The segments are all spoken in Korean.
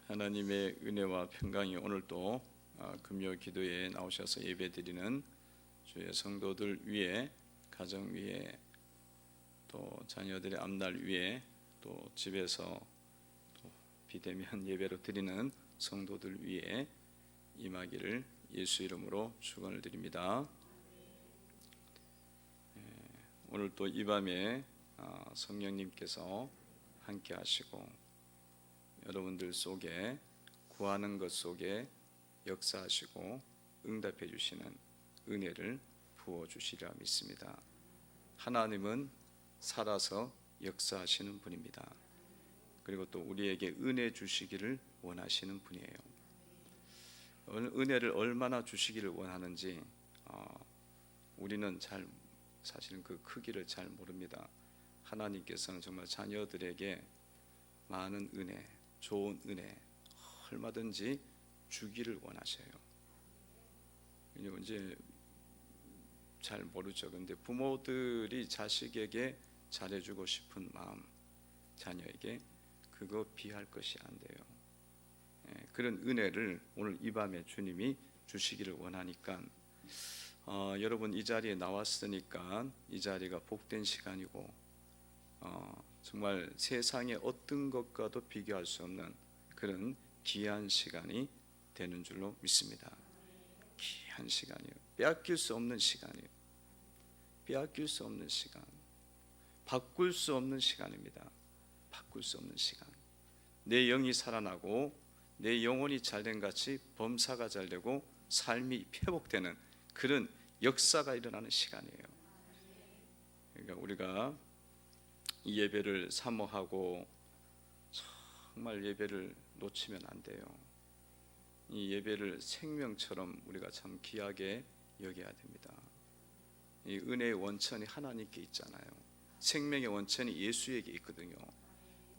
하나님의 은혜와 평강이 오늘도 금요 기도에 나오셔서 예배드리는 주의 성도들 위에, 가정 위에, 또 자녀들의 앞날 위에, 또 집에서 또 비대면 예배로 드리는 성도들 위에 임하기를 예수 이름으로 축원을 드립니다. 오늘 또 이 밤에 성령님께서 함께 하시고 여러분들 속에 구하는 것 속에 역사하시고 응답해 주시는 은혜를 부어주시리라 믿습니다. 하나님은 살아서 역사하시는 분입니다. 그리고 또 우리에게 은혜 주시기를 원하시는 분이에요. 은혜를 얼마나 주시기를 원하는지 우리는 사실은 그 크기를 잘 모릅니다. 하나님께서는 정말 자녀들에게 많은 은혜, 좋은 은혜 얼마든지 주기를 원하셔요. 이제 잘 모르죠. 근데 부모들이 자식에게 잘해주고 싶은 마음, 자녀에게 그거 비할 것이 안 돼요. 그런 은혜를 오늘 이 밤에 주님이 주시기를 원하니까 여러분 이 자리에 나왔으니까 이 자리가 복된 시간이고 정말 세상의 어떤 것과도 비교할 수 없는 그런 귀한 시간이 되는 줄로 믿습니다. 귀한 시간이에요. 빼앗길 수 없는 시간이에요. 빼앗길 수 없는 시간, 바꿀 수 없는 시간입니다. 바꿀 수 없는 시간. 내 영이 살아나고 내 영혼이 잘된 같이 범사가 잘되고 삶이 회복되는 그런 역사가 일어나는 시간이에요. 그러니까 우리가 이 예배를 사모하고 정말 예배를 놓치면 안 돼요. 이 예배를 생명처럼 우리가 참 귀하게 여겨야 됩니다. 이 은혜의 원천이 하나님께 있잖아요. 생명의 원천이 예수에게 있거든요.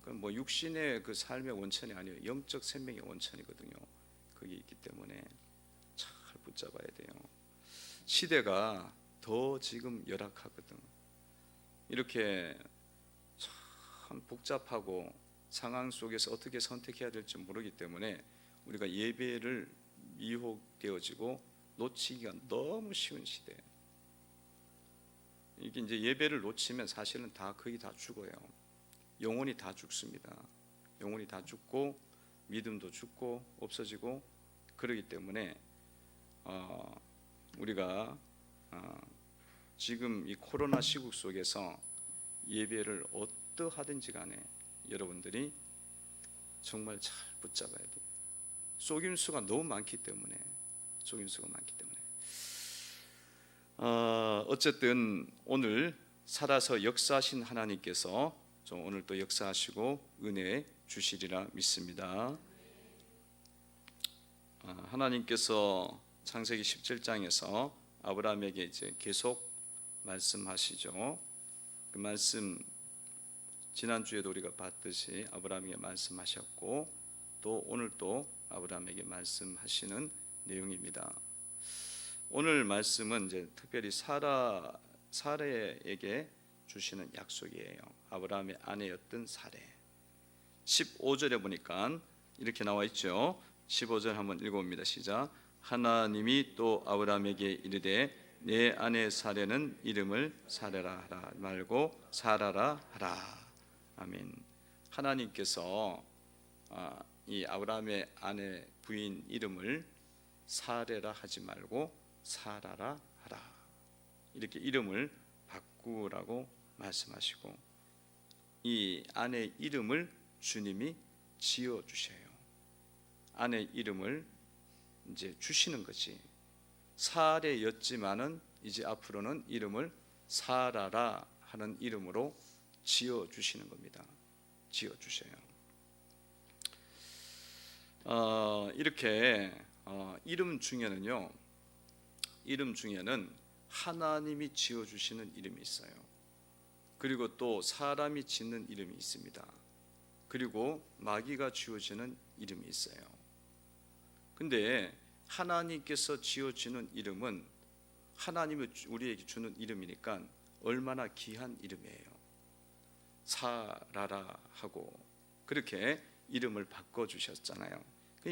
그건 뭐 육신의 그 삶의 원천이 아니에요. 영적 생명의 원천이거든요. 거기 있기 때문에 잘 붙잡아야 돼요. 시대가 더 지금 열악하거든. 이렇게 참 복잡하고 상황 속에서 어떻게 선택해야 될지 모르기 때문에 우리가 예배를 미혹되어지고 놓치기가 너무 쉬운 시대예요. 이게 이제 예배를 놓치면 사실은 거의 다 죽어요. 영혼이 다 죽습니다. 영혼이 다 죽고 믿음도 죽고 없어지고 그러기 때문에 우리가 지금 이 코로나 시국 속에서 예배를 어떠하든지 간에 여러분들이 정말 잘 붙잡아야 돼요. 속임수가 너무 많기 때문에 어쨌든 오늘 살아서 역사하신 하나님께서 오늘 또 역사하시고 은혜 주시리라 믿습니다. 하나님께서 창세기 17장에서 아브라함에게 이제 계속 말씀하시죠. 그 말씀 지난주에도 우리가 봤듯이 아브라함에게 말씀하셨고 또 오늘 또 아브라함에게 말씀하시는 내용입니다. 오늘 말씀은 이제 특별히 사레에게 주시는 약속이에요. 아브라함의 아내였던 사레. 15절에 보니까 이렇게 나와 있죠. 15절 한번 읽어봅니다. 시작. 하나님이 또 아브라함에게 이르되 내 아내 사레는 이름을 사레라 하라 말고 사라라 하라. 아멘. 하나님께서 이 아브라함의 아내 부인 이름을 사레라 하지 말고 사라라 하라. 이렇게 이름을 바꾸라고 말씀하시고 이 아내 이름을 주님이 지어 주셔요. 아내 이름을 이제 주시는 거지. 사레였지만은 이제 앞으로는 이름을 사라라 하는 이름으로 지어 주시는 겁니다. 지어 주셔요. 이렇게 이름 중에는 하나님이 지어 주시는 이름이 있어요. 그리고 또 사람이 짓는 이름이 있습니다. 그리고 마귀가 지어지는 이름이 있어요. 근데 하나님께서 지어주는 이름은 하나님이 우리에게 주는 이름이니까 얼마나 귀한 이름이에요. 사라라 하고 그렇게 이름을 바꿔 주셨잖아요.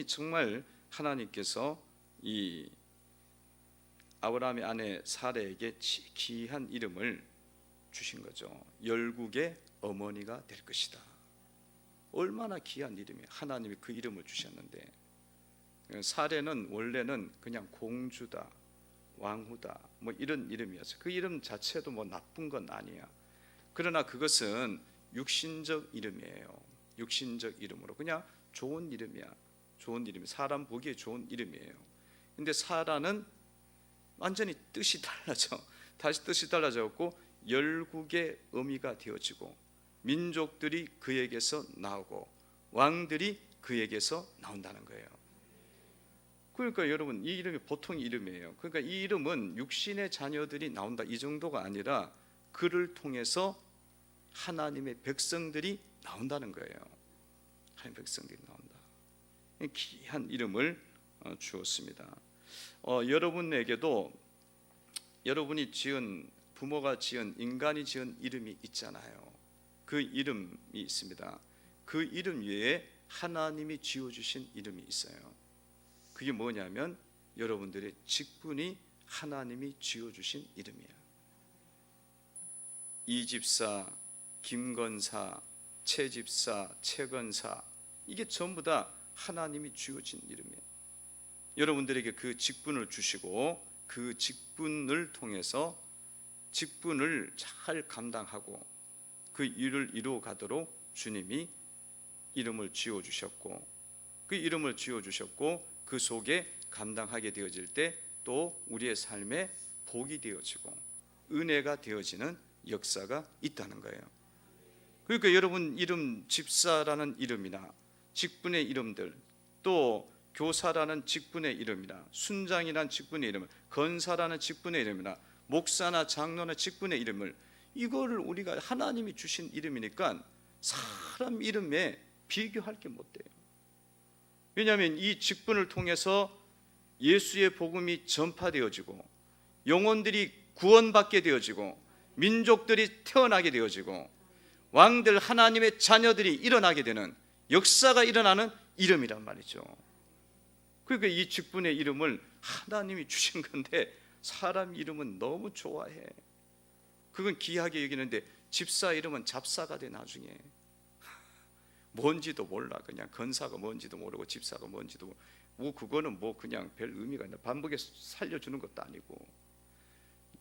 정말 하나님께서 이 아브라함의 아내 사레에게 귀한 이름을 주신 거죠. 열국의 어머니가 될 것이다. 얼마나 귀한 이름이에요. 하나님이 그 이름을 주셨는데, 사레는 원래는 그냥 공주다, 왕후다, 뭐 이런 이름이었어요. 그 이름 자체도 뭐 나쁜 건 아니야. 그러나 그것은 육신적 이름이에요. 육신적 이름으로 그냥 좋은 이름이야. 좋은 이름, 사람 보기에 좋은 이름이에요. 근데 사라는 완전히 뜻이 달라져. 다시 뜻이 달라졌고 열국의 어미가 되어지고, 민족들이 그에게서 나오고 왕들이 그에게서 나온다는 거예요. 그러니까 여러분, 이 이름이 보통 이름이에요. 그러니까 이 이름은 육신의 자녀들이 나온다, 이 정도가 아니라 그를 통해서 하나님의 백성들이 나온다는 거예요. 하나님의 백성들이 나온다. 귀한 이름을 주었습니다. 여러분에게도 여러분이 지은, 부모가 지은, 인간이 지은 이름이 있잖아요. 그 이름이 있습니다. 그 이름 외에 하나님이 지어주신 이름이 있어요. 그게 뭐냐면 여러분들의 직분이 하나님이 지어주신 이름이야. 이집사, 김건사, 최집사, 최건사, 이게 전부 다 하나님이 지어진 이름이에요. 여러분들에게 그 직분을 주시고 그 직분을 통해서 직분을 잘 감당하고 그 일을 이루어 가도록 주님이 이름을 지어주셨고, 그 이름을 지어주셨고 그 속에 감당하게 되어질 때 또 우리의 삶에 복이 되어지고 은혜가 되어지는 역사가 있다는 거예요. 그러니까 여러분 이름, 집사라는 이름이나 직분의 이름들, 또 교사라는 직분의 이름이나 순장이라는 직분의 이름, 건사라는 직분의 이름이나 목사나 장로나 직분의 이름을, 이거를 우리가 하나님이 주신 이름이니까 사람 이름에 비교할 게 못 돼요. 왜냐하면 이 직분을 통해서 예수의 복음이 전파되어지고 영혼들이 구원받게 되어지고 민족들이 태어나게 되어지고 왕들, 하나님의 자녀들이 일어나게 되는 역사가 일어나는 이름이란 말이죠. 그러니까 이 직분의 이름을 하나님이 주신 건데 사람 이름은 너무 좋아해. 그건 귀하게 여기는데 집사 이름은 잡사가 돼. 나중에 뭔지도 몰라. 그냥 건사가 뭔지도 모르고 집사가 뭔지도 모르고, 뭐 그거는 뭐 그냥 별 의미가 있나. 반복에 살려주는 것도 아니고,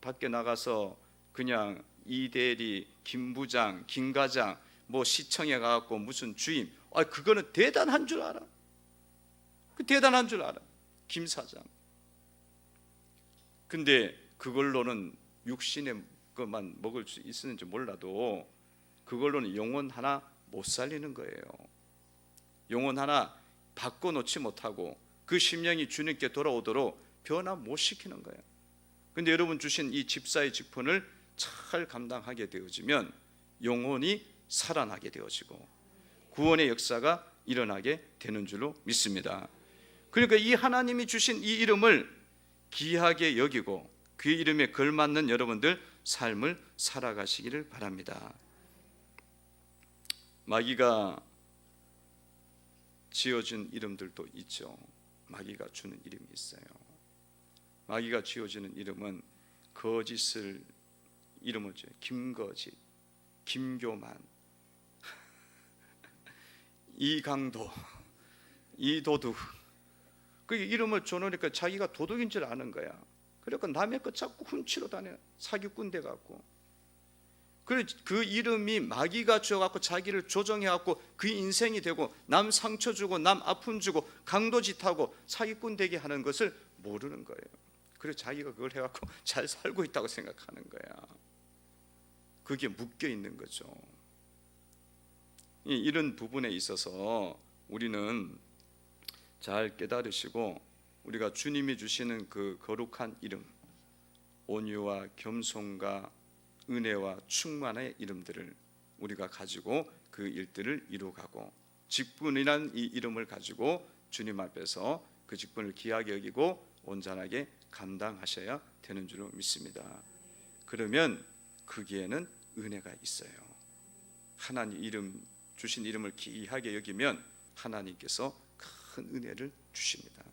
밖에 나가서 그냥 이대리, 김부장, 김과장, 뭐 시청에 가갖고 무슨 주임, 그거는 대단한 줄 알아. 그 대단한 줄 알아, 김 사장. 근데 그걸로는 육신의 것만 먹을 수 있었는지 몰라도 그걸로는 영혼 하나 못 살리는 거예요. 영혼 하나 바꿔놓지 못하고 그 심령이 주님께 돌아오도록 변화 못 시키는 거예요. 근데 여러분 주신 이 집사의 직분을 잘 감당하게 되어지면 영혼이 살아나게 되어지고 구원의 역사가 일어나게 되는 줄로 믿습니다. 그러니까 이 하나님이 주신 이 이름을 귀하게 여기고 그 이름에 걸맞는 여러분들 삶을 살아가시기를 바랍니다. 마귀가 지어준 이름들도 있죠. 마귀가 주는 이름이 있어요. 마귀가 지어주는 이름은 거짓을 이름을 줘요. 김거짓, 김교만, 이강도, 이도둑. 그 이름을 줘놓으니까 자기가 도둑인 줄 아는 거야. 그러니까 남의 거 자꾸 훔치러 다녀. 사기꾼 돼갖고. 그 이름이 마귀가 주어갖고 자기를 조정해갖고 그 인생이 되고 남 상처 주고 남 아픔 주고 강도짓하고 사기꾼 되게 하는 것을 모르는 거예요. 그래서 자기가 그걸 해갖고 잘 살고 있다고 생각하는 거야. 그게 묶여 있는 거죠. 이런 부분에 있어서 우리는 잘 깨달으시고 우리가 주님이 주시는 그 거룩한 이름, 온유와 겸손과 은혜와 충만의 이름들을 우리가 가지고 그 일들을 이루어가고, 직분이란 이 이름을 가지고 주님 앞에서 그 직분을 귀하게 여기고 온전하게 감당하셔야 되는 줄로 믿습니다. 그러면 거기에는 은혜가 있어요. 하나님 이름 주신 이름을 귀하게 여기면 하나님께서 큰 은혜를 주십니다.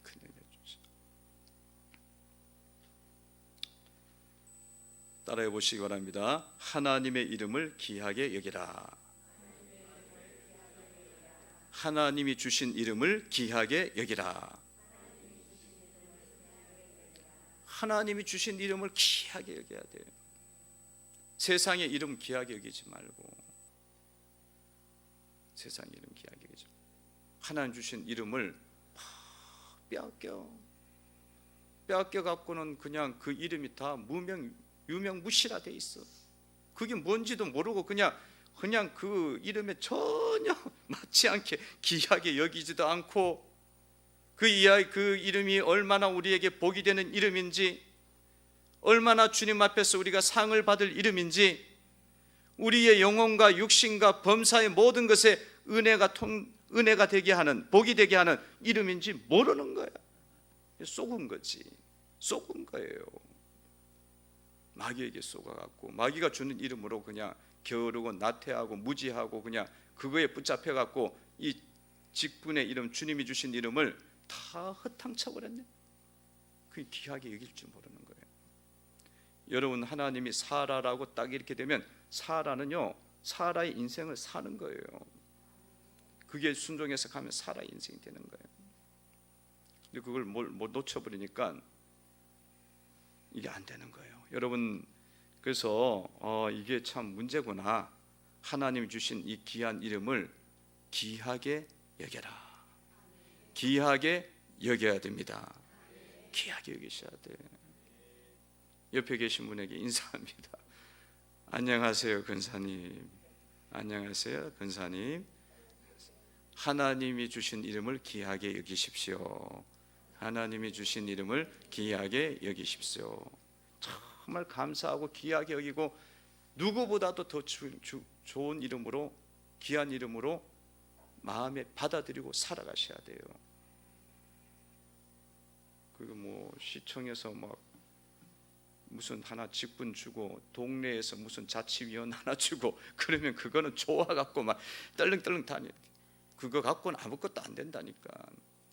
큰 은혜 주십니다. 따라해 보시기 바랍니다. 하나님의 이름을 귀하게 여기라. 하나님이 주신 이름을 귀하게 여기라. 하나님이 주신 이름을 귀하게 여겨야 돼요. 세상의 이름 귀하게 여기지 말고, 세상의 이름 귀하게 여기지 말고 하나님 주신 이름을 빼앗겨 갖고는 그냥 그 이름이 다 유명무실화돼 있어. 그게 뭔지도 모르고 그냥 그 이름에 전혀 맞지 않게 귀하게 여기지도 않고, 그 이름이 얼마나 우리에게 복이 되는 이름인지, 얼마나 주님 앞에서 우리가 상을 받을 이름인지, 우리의 영혼과 육신과 범사의 모든 것에 은혜가 되게 하는, 복이 되게 하는 이름인지 모르는 거야. 속은 거지. 속은 거예요. 마귀에게 속아갖고 마귀가 주는 이름으로 그냥 게으르고 나태하고 무지하고 그냥 그거에 붙잡혀갖고 이 직분의 이름, 주님이 주신 이름을 다 허탕쳐 버렸네. 그게 귀하게 여길 줄 모르는 거예요. 여러분, 하나님이 사라라고 딱 이렇게 되면 사라는요, 사라의 인생을 사는 거예요. 그게 순종해서 가면 사라의 인생이 되는 거예요. 근데 그걸 못 놓쳐버리니까 이게 안 되는 거예요. 여러분, 그래서 이게 참 문제구나. 하나님이 주신 이 귀한 이름을 귀하게 여겨라. 귀하게 여겨야 됩니다. 귀하게 여기셔야 돼. 옆에 계신 분에게 인사합니다. 안녕하세요, 근사님. 안녕하세요, 근사님. 하나님이 주신 이름을 귀하게 여기십시오. 하나님이 주신 이름을 귀하게 여기십시오. 정말 감사하고 귀하게 여기고, 누구보다도 더 좋은 이름으로, 귀한 이름으로 마음에 받아들이고 살아가셔야 돼요. 그리고 뭐 시청에서 막 무슨 하나 직분 주고, 동네에서 무슨 자치위원 하나 주고, 그러면 그거는 좋아갖고 막 떨렁떨렁 다니. 그거 갖고는 아무것도 안 된다니까.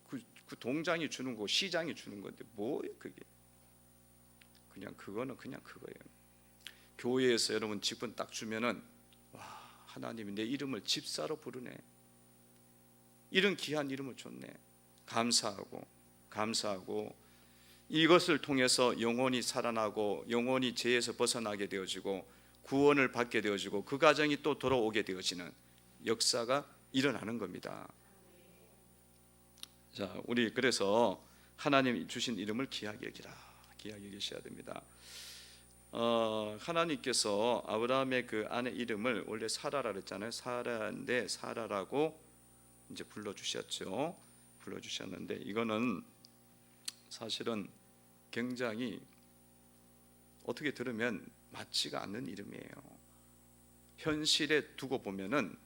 그 동장이 주는 거, 시장이 주는 건데 뭐예요 그게? 그냥 그거는 그냥 그거예요. 교회에서 여러분 직분 딱 주면은, 와, 하나님이 내 이름을 집사로 부르네. 이런 귀한 이름을 줬네. 감사하고 이것을 통해서 영혼이 살아나고, 영혼이 죄에서 벗어나게 되어지고, 구원을 받게 되어지고, 그 가정이 또 돌아오게 되어지는 역사가 일어나는 겁니다. 자, 우리 그래서 하나님이 주신 이름을 귀하게 여기라. 귀하게 여기셔야 됩니다. 하나님께서 아브라함의 그 아내 이름을 원래 사라라 그랬잖아요. 사라인데 사라라고 이제 불러주셨는데 이거는 사실은 굉장히 어떻게 들으면 맞지가 않는 이름이에요. 현실에 두고 보면은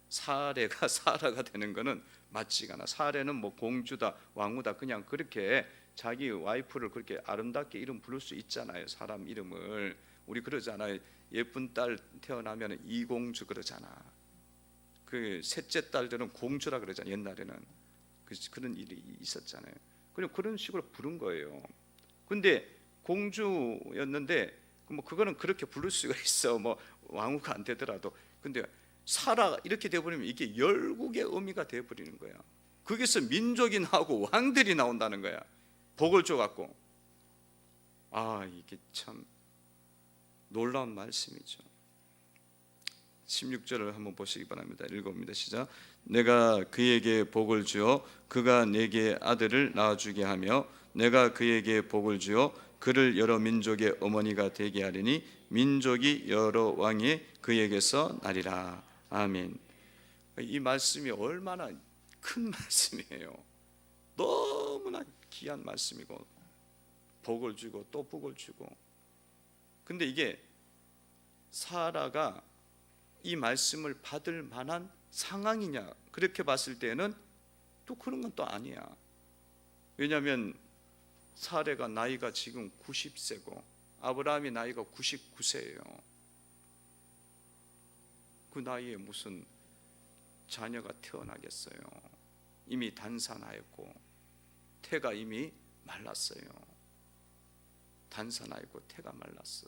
사례가 사라가 되는 거는 맞지가 않아. 사례는 뭐 공주다, 왕후다, 그냥 그렇게 자기 와이프를 그렇게 아름답게 이름 부를 수 있잖아요. 사람 이름을 우리 그러잖아요. 예쁜 딸 태어나면 이공주 그러잖아. 그 셋째 딸들은 공주라 그러잖아. 옛날에는 그런 일이 있었잖아요. 그런 식으로 부른 거예요. 근데 공주였는데 뭐 그거는 그렇게 부를 수가 있어. 뭐 왕후가 안 되더라도. 근데 사라 이렇게 돼버리면 이게 열국의 의미가 돼버리는 거야. 거기서 민족이 나오고 왕들이 나온다는 거야. 복을 줘갖고. 이게 참 놀라운 말씀이죠. 16절을 한번 보시기 바랍니다. 읽어봅니다. 시작. 내가 그에게 복을 주어 그가 내게 아들을 낳아주게 하며, 내가 그에게 복을 주어 그를 여러 민족의 어머니가 되게 하리니 민족이 여러 왕이 그에게서 나리라. 아멘. 이 말씀이 얼마나 큰 말씀이에요. 너무나 귀한 말씀이고, 복을 주고 또 복을 주고. 근데 이게 사라가 이 말씀을 받을 만한 상황이냐, 그렇게 봤을 때는 또 그런 건 또 아니야. 왜냐하면 사례가 나이가 지금 90세고 아브라함이 나이가 99세예요. 그 나이에 무슨 자녀가 태어나겠어요? 이미 단산하였고 태가 이미 말랐어요. 단산하였고 태가 말랐어.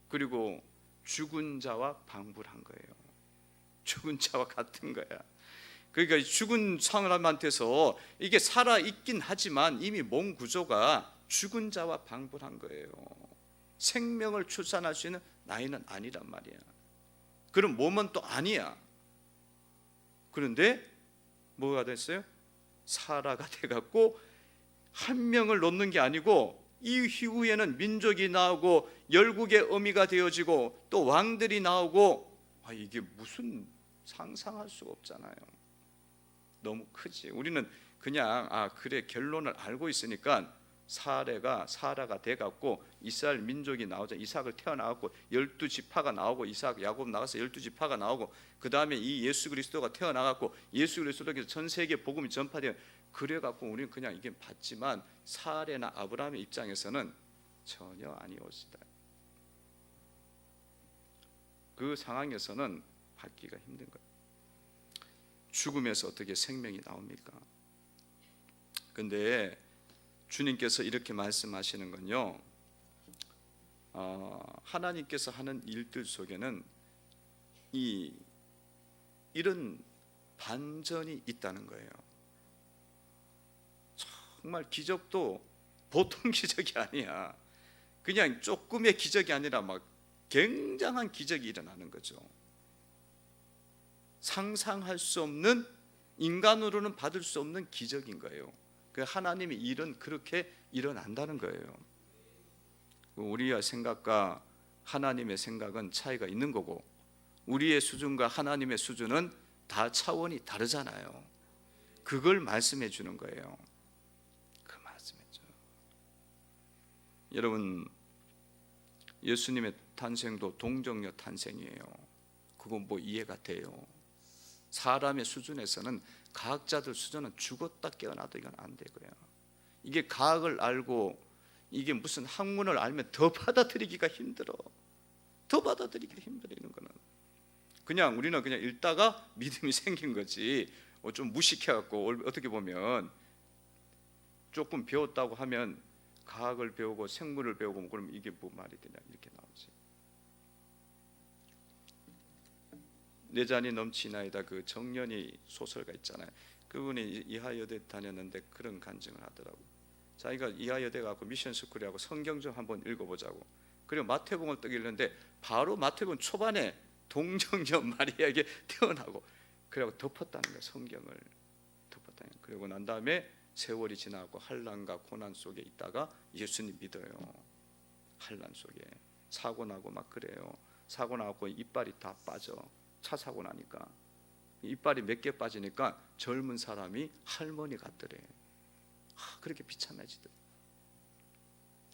그리고 죽은 자와 방불한 거예요. 죽은 자와 같은 거야. 그러니까 죽은 사람한테서 이게 살아 있긴 하지만 이미 몸 구조가 죽은 자와 방불한 거예요. 생명을 출산할 수 있는 나이는 아니란 말이야. 그럼 몸은 또 아니야. 그런데 뭐가 됐어요? 사라가 돼갖고 한 명을 놓는 게 아니고 이후에는 민족이 나오고 열국의 어미가 되어지고 또 왕들이 나오고, 이게 무슨 상상할 수가 없잖아요. 너무 크지. 우리는 그냥 그래 결론을 알고 있으니까 사라가 돼갖고 이스라엘 민족이 나오자 이삭을 태어나갖고 12지파가 나오고 이삭 야곱 나가서 12지파가 나오고 그 다음에 이 예수 그리스도가 태어나갖고 예수 그리스도에서 전 세계 복음이 전파되어 그래갖고 우리는 그냥 이게 봤지만 사례나 아브라함의 입장에서는 전혀 아니었다. 그 상황에서는 받기가 힘든 거예요. 죽음에서 어떻게 생명이 나옵니까? 근데 주님께서 이렇게 말씀하시는 건요, 하나님께서 하는 일들 속에는 이런 반전이 있다는 거예요. 정말 기적도 보통 기적이 아니야. 그냥 조금의 기적이 아니라 막 굉장한 기적이 일어나는 거죠. 상상할 수 없는, 인간으로는 받을 수 없는 기적인 거예요. 그 하나님의 일은 그렇게 일어난다는 거예요. 우리의 생각과 하나님의 생각은 차이가 있는 거고 우리의 수준과 하나님의 수준은 다 차원이 다르잖아요. 그걸 말씀해 주는 거예요. 그 말씀이죠. 여러분, 예수님의 탄생도 동정녀 탄생이에요. 그건 뭐 이해가 돼요. 사람의 수준에서는, 과학자들 수준은 죽었다 깨어나도 이건 안 되고요. 이게 과학을 알고 이게 무슨 학문을 알면 더 받아들이기가 힘들어. 더 받아들이기가 힘들어. 이런 거는 그냥 우리는 그냥 읽다가 믿음이 생긴 거지. 좀 무식해갖고 어떻게 보면 조금 배웠다고 하면 과학을 배우고 생물을 배우고 그러면 이게 뭐 말이 되냐 이렇게 나오지. 내 잔이 넘치나이다, 그 정년이 소설가 있잖아요. 그분이 이하여대 다녔는데 그런 간증을 하더라고. 자기가 이하여대 가고 미션 스쿨하고 성경 좀 한번 읽어보자고. 그리고 마태복음을 딱 읽는데 바로 마태복음 초반에 동정녀 마리아에게 태어나고 그리고 덮었다는 거야. 성경을 덮었다는 거야. 그리고 난 다음에 세월이 지나고 환난과 고난 속에 있다가 예수님 믿어요. 환난 속에 사고 나고 막 그래요. 사고 나고 이빨이 다 빠져. 차 사고 나니까 이빨이 몇 개 빠지니까 젊은 사람이 할머니 같더래. 그렇게 비참해지더래.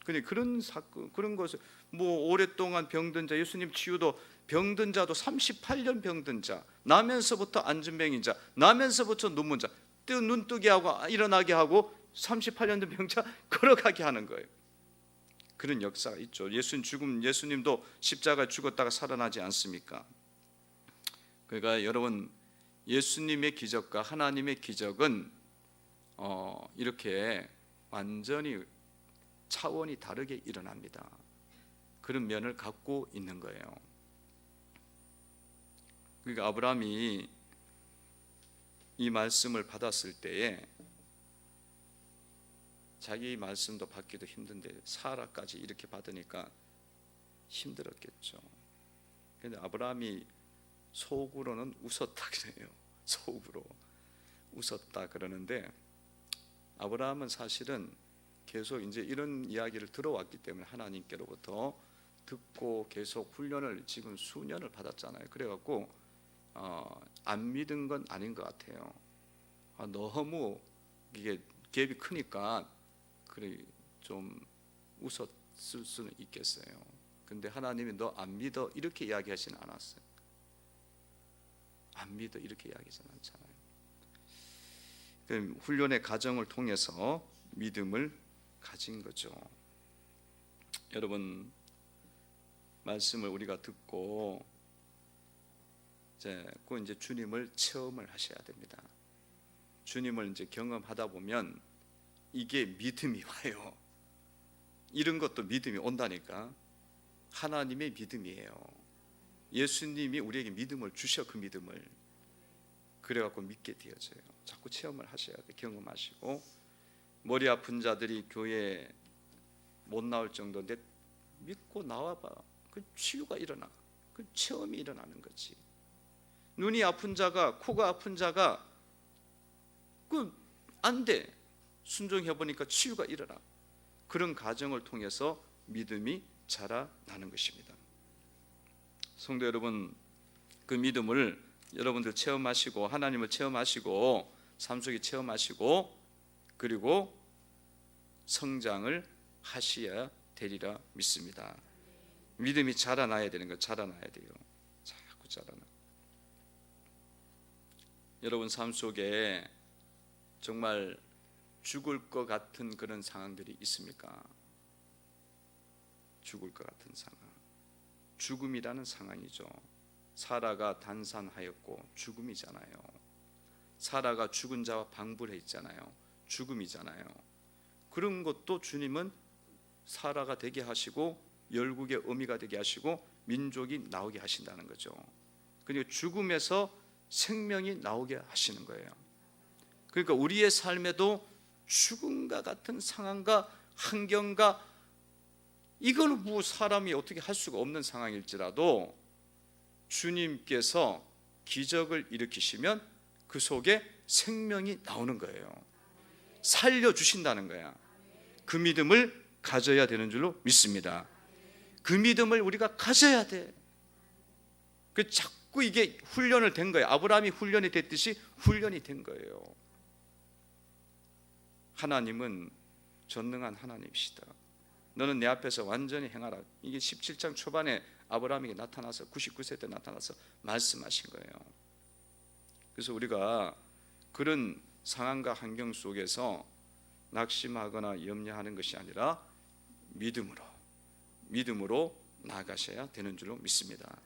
근데 그런 사건, 그런 것을 뭐 오랫동안 병든 자, 예수님 치유도 병든 자도 38년 병든 자, 나면서부터 안진병인 자, 나면서부터 눈먼 자, 눈 뜨게 하고 일어나게 하고 38년 된 병자 걸어가게 하는 거예요. 그런 역사가 있죠. 예수님도 십자가에 죽었다가 살아나지 않습니까? 그러니까 여러분, 예수님의 기적과 하나님의 기적은 이렇게 완전히 차원이 다르게 일어납니다. 그런 면을 갖고 있는 거예요. 그러니까 아브라함이 이 말씀을 받았을 때에 자기 말씀도 받기도 힘든데 사라까지 이렇게 받으니까 힘들었겠죠. 그런데 아브라함이 속으로는 웃었다 그래요. 속으로 웃었다 그러는데 아브라함은 사실은 계속 이제 이런 이야기를 들어왔기 때문에 하나님께로부터 듣고 계속 훈련을 지금 수년을 받았잖아요. 그래갖고 안 믿은 건 아닌 것 같아요. 너무 이게 갭이 크니까 그래 좀 웃었을 수는 있겠어요. 근데 하나님이 너 안 믿어 이렇게 이야기하지는 않았어요. 안 믿어 이렇게 이야기하지는 않잖아요. 그 훈련의 과정을 통해서 믿음을 가진 거죠. 여러분, 말씀을 우리가 듣고 이제 주님을 체험을 하셔야 됩니다. 주님을 이제 경험하다 보면 이게 믿음이 와요. 이런 것도 믿음이 온다니까. 하나님의 믿음이에요. 예수님이 우리에게 믿음을 주셔. 그 믿음을 그래갖고 믿게 되어져요. 자꾸 체험을 하셔야 돼. 경험하시고, 머리 아픈 자들이 교회에 못 나올 정도인데 믿고 나와봐. 그 치유가 일어나. 그 체험이 일어나는 거지. 눈이 아픈 자가, 코가 아픈 자가 안 돼. 순종해 보니까 치유가 일어나. 그런 과정을 통해서 믿음이 자라나는 것입니다. 성도 여러분, 그 믿음을 여러분들 체험하시고, 하나님을 체험하시고, 삶 속에 체험하시고, 그리고 성장을 하셔야 되리라 믿습니다. 믿음이 자라나야 되는 거, 자라나야 돼요. 자꾸 자라나. 여러분 삶 속에 정말 죽을 것 같은 그런 상황들이 있습니까? 죽을 것 같은 상황. 죽음이라는 상황이죠. 사라가 단산하였고 죽음이잖아요. 사라가 죽은 자와 방불해 있잖아요. 죽음이잖아요. 그런 것도 주님은 사라가 되게 하시고 열국의 어미가 되게 하시고 민족이 나오게 하신다는 거죠. 그러니까 죽음에서 생명이 나오게 하시는 거예요. 그러니까 우리의 삶에도 죽음과 같은 상황과 환경과, 이건 뭐 사람이 어떻게 할 수가 없는 상황일지라도 주님께서 기적을 일으키시면 그 속에 생명이 나오는 거예요. 살려주신다는 거야. 그 믿음을 가져야 되는 줄로 믿습니다. 그 믿음을 우리가 가져야 돼. 그 자꾸 이게 훈련을 된 거예요. 아브라함이 훈련이 됐듯이 훈련이 된 거예요. 하나님은 전능한 하나님이시다. 너는 내 앞에서 완전히 행하라. 이게 17장 초반에 아브라함에게 나타나서 99세 때 나타나서 말씀하신 거예요. 그래서 우리가 그런 상황과 환경 속에서 낙심하거나 염려하는 것이 아니라 믿음으로 나아가셔야 되는 줄로 믿습니다.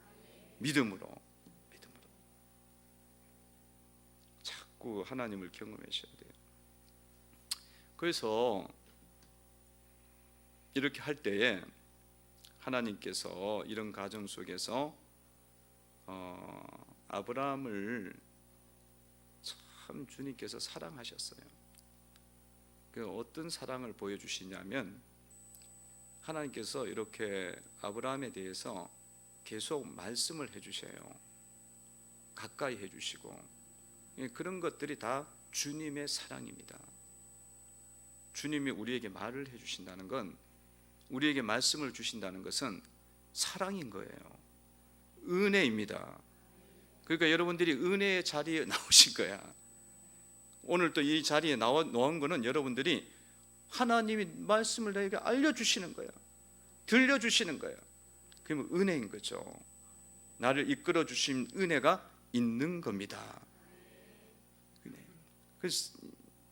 믿음으로 자꾸 하나님을 경험하셔야 돼요. 그래서 이렇게 할 때에 하나님께서 이런 가정 속에서 아브라함을 참 주님께서 사랑하셨어요. 그 어떤 사랑을 보여주시냐면, 하나님께서 이렇게 아브라함에 대해서 계속 말씀을 해주셔요. 가까이 해주시고, 그런 것들이 다 주님의 사랑입니다. 주님이 우리에게 말을 해주신다는 건, 우리에게 말씀을 주신다는 것은 사랑인 거예요. 은혜입니다. 그러니까 여러분들이 은혜의 자리에 나오신 거야. 오늘 또 이 자리에 나온 거는 여러분들이 하나님이 말씀을 너에게 알려주시는 거야. 들려주시는 거야. 그러면 은혜인 거죠. 나를 이끌어 주신 은혜가 있는 겁니다. 그래서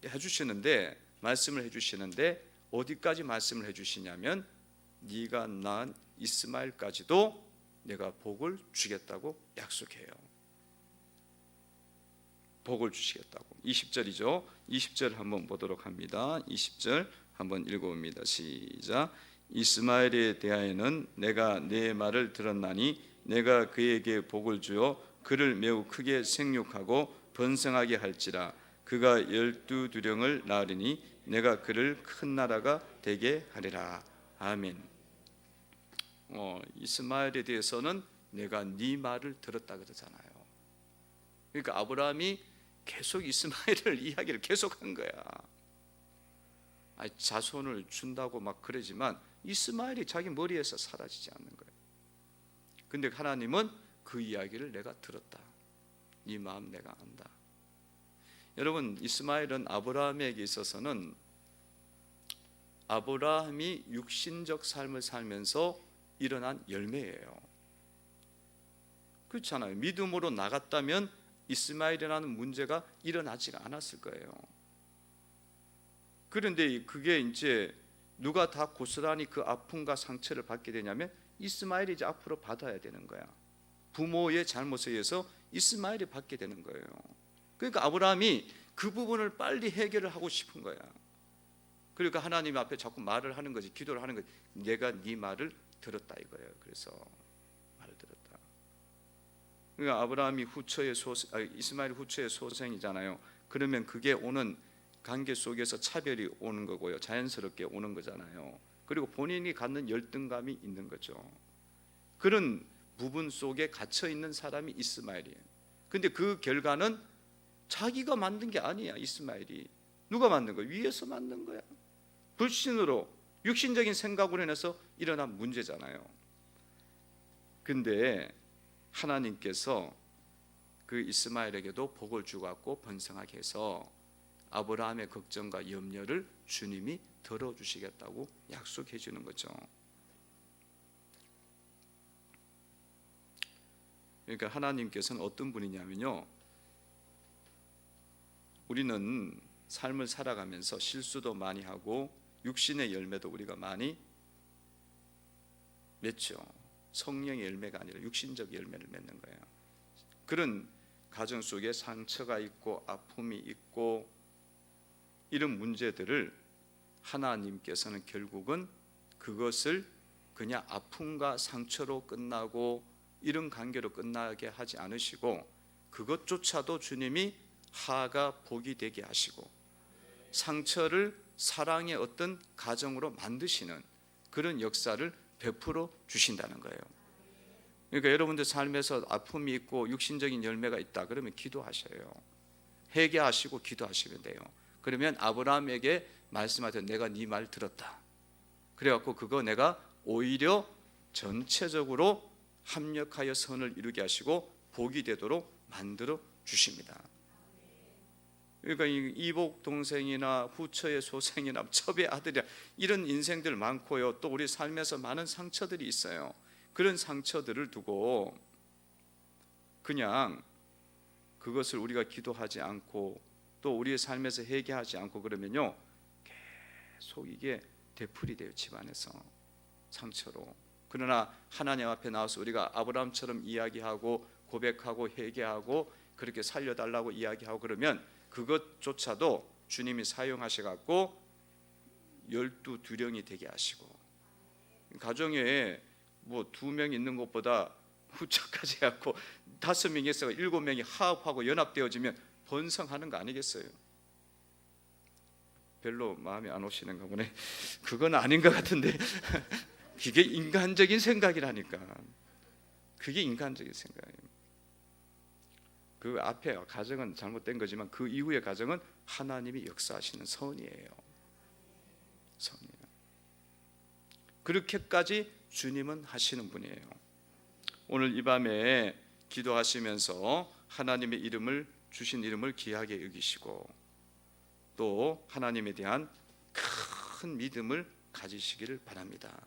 해주시는데, 말씀을 해주시는데 어디까지 말씀을 해주시냐면, 네가 낳은 이스마엘까지도 내가 복을 주겠다고 약속해요. 복을 주시겠다고. 20절이죠. 20절 한번 보도록 합니다. 20절 한번 읽어봅니다. 시작. 이스마엘에 대하여는 내가 내 말을 들었나니 내가 그에게 복을 주어 그를 매우 크게 생육하고 번성하게 할지라. 그가 12두령을 낳으리니 내가 그를 큰 나라가 되게 하리라. 아멘. 이스마엘에 대해서는 내가 네 말을 들었다 그러잖아요. 그러니까 아브라함이 계속 이스마엘을 이야기를 계속한 거야. 자손을 준다고 막 그러지만 이스마엘이 자기 머리에서 사라지지 않는 거예요. 근데 하나님은 그 이야기를 내가 들었다. 네 마음 내가 안다. 여러분, 이스마엘은 아브라함에게 있어서는 아브라함이 육신적 삶을 살면서 일어난 열매예요. 그렇잖아요. 믿음으로 나갔다면 이스마엘이라는 문제가 일어나지가 않았을 거예요. 그런데 그게 이제 누가 다 고스란히 그 아픔과 상처를 받게 되냐면 이스마엘이 이제 앞으로 받아야 되는 거야. 부모의 잘못에 의해서 이스마엘이 받게 되는 거예요. 그러니까 아브라함이 그 부분을 빨리 해결을 하고 싶은 거야. 그러니까 하나님 앞에 자꾸 말을 하는 거지, 기도를 하는 거지. 내가 네 말을 들었다 이거예요. 그래서 말을 들었다. 그러니까 아브라함이 이스마엘이 후처의 소생이잖아요. 그러면 그게 오는 관계 속에서 차별이 오는 거고요, 자연스럽게 오는 거잖아요. 그리고 본인이 갖는 열등감이 있는 거죠. 그런 부분 속에 갇혀 있는 사람이 이스마엘이에요. 근데 그 결과는 자기가 만든 게 아니야. 이스마엘이 누가 만든 거야? 위에서 만든 거야. 불신으로 육신적인 생각으로 인해서 일어난 문제잖아요. 근데 하나님께서 그 이스마엘에게도 복을 주고 번성하게 해서 아브라함의 걱정과 염려를 주님이 들어주시겠다고 약속해 주는 거죠. 그러니까 하나님께서는 어떤 분이냐면요, 우리는 삶을 살아가면서 실수도 많이 하고 육신의 열매도 우리가 많이 맺죠. 성령의 열매가 아니라 육신적 열매를 맺는 거예요. 그런 가정 속에 상처가 있고 아픔이 있고 이런 문제들을 하나님께서는 결국은 그것을 그냥 아픔과 상처로 끝나고 이런 관계로 끝나게 하지 않으시고, 그것조차도 주님이 하가 복이 되게 하시고 상처를 사랑의 어떤 가정으로 만드시는 그런 역사를 베풀어 주신다는 거예요. 그러니까 여러분들 삶에서 아픔이 있고 육신적인 열매가 있다 그러면 기도하셔요. 회개하시고 기도하시면 돼요. 그러면 아브라함에게 말씀하듯 내가 네 말 들었다. 그래갖고 그거 내가 오히려 전체적으로 합력하여 선을 이루게 하시고 복이 되도록 만들어 주십니다. 그러니까 이복 동생이나 후처의 소생이나 첩의 아들이나 이런 인생들 많고요. 또 우리 삶에서 많은 상처들이 있어요. 그런 상처들을 두고 그냥 그것을 우리가 기도하지 않고 또 우리의 삶에서 회개하지 않고 그러면요, 계속 이게 되풀이 돼요. 집안에서 상처로. 그러나 하나님 앞에 나와서 우리가 아브라함처럼 이야기하고 고백하고 회개하고 그렇게 살려달라고 이야기하고 그러면 그것조차도 주님이 사용하셔갖고 12두령이 되게 하시고, 가정에 뭐 2명 있는 것보다 후처까지 해갖고 5명이 있어서 7명이 화합하고 연합되어지면 번성하는 거 아니겠어요? 별로 마음에 안 오시는가 보네. 그건 아닌 것 같은데 그게 인간적인 생각이라니까. 그게 인간적인 생각이에요. 그 앞에 가정은 잘못된 거지만 그 이후의 가정은 하나님이 역사하시는 선이에요. 선이에요. 그렇게까지 주님은 하시는 분이에요. 오늘 이 밤에 기도하시면서 하나님의 이름을, 주신 이름을 귀하게 여기시고 또 하나님에 대한 큰 믿음을 가지시기를 바랍니다.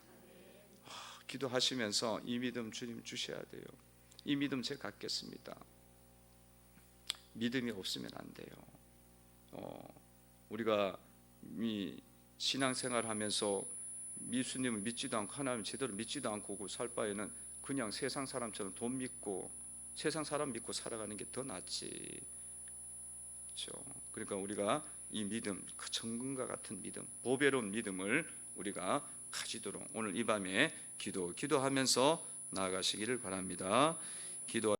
기도하시면서 이 믿음 주님 주셔야 돼요. 이 믿음 제가 갖겠습니다. 믿음이 없으면 안 돼요. 우리가 신앙생활하면서 예수님을 믿지도 않고 하나님 제대로 믿지도 않고 살 바에는 그냥 세상 사람처럼 돈 믿고 세상 사람 믿고 살아가는 게 더 낫지. 그렇죠? 그러니까 우리가 이 믿음, 그 정금과 같은 믿음, 보배로운 믿음을 우리가 가지도록 오늘 이 밤에 기도하면서 나아가시기를 바랍니다. 기도